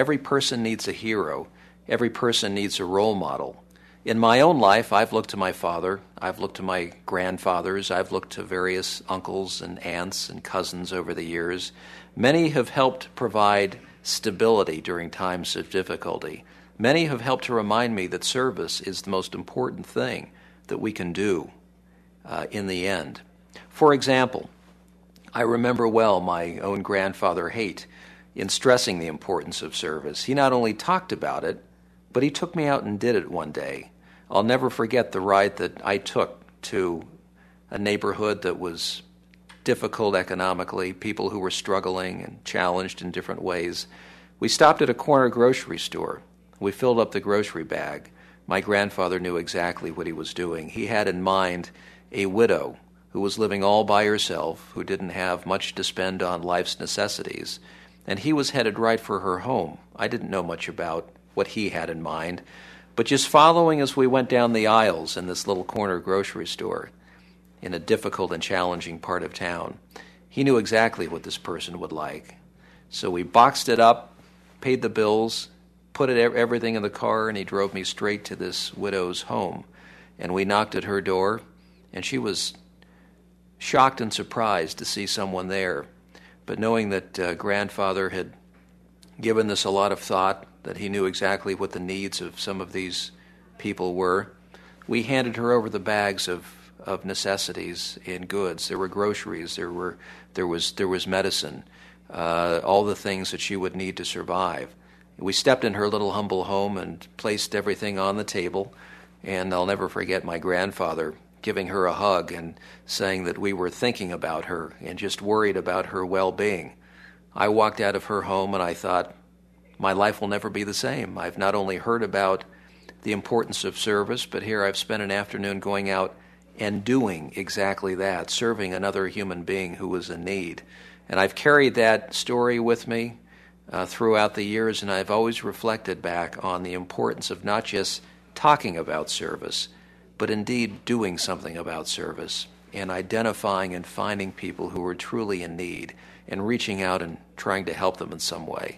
Every person needs a hero. Every person needs a role model. In my own life, I've looked to my father, I've looked to my grandfathers, I've looked to various uncles and aunts and cousins over the years. Many have helped provide stability during times of difficulty. Many have helped to remind me that service is the most important thing that we can do in the end. For example, I remember well my own grandfather Haight in stressing the importance of service. He not only talked about it, but he took me out and did it one day. I'll never forget the ride that I took to a neighborhood that was difficult economically, people who were struggling and challenged in different ways. We stopped at a corner grocery store. We filled up the grocery bag. My grandfather knew exactly what he was doing. He had in mind a widow who was living all by herself, who didn't have much to spend on life's necessities, and he was headed right for her home. I didn't know much about what he had in mind, but just following as we went down the aisles in this little corner grocery store in a difficult and challenging part of town, he knew exactly what this person would like. So we boxed it up, paid the bills, put everything in the car, and he drove me straight to this widow's home. And we knocked at her door, and she was shocked and surprised to see someone there. But knowing that grandfather had given this a lot of thought, that he knew exactly what the needs of some of these people were, we handed her over the bags of necessities and goods. There were groceries, there was medicine, all the things that she would need to survive. We stepped in her little humble home and placed everything on the table, and I'll never forget my grandfather giving her a hug and saying that we were thinking about her and just worried about her well-being. I walked out of her home and I thought, my life will never be the same. I've not only heard about the importance of service, but here I've spent an afternoon going out and doing exactly that, serving another human being who was in need. And I've carried that story with me throughout the years, and I've always reflected back on the importance of not just talking about service, but indeed doing something about service and identifying and finding people who are truly in need and reaching out and trying to help them in some way.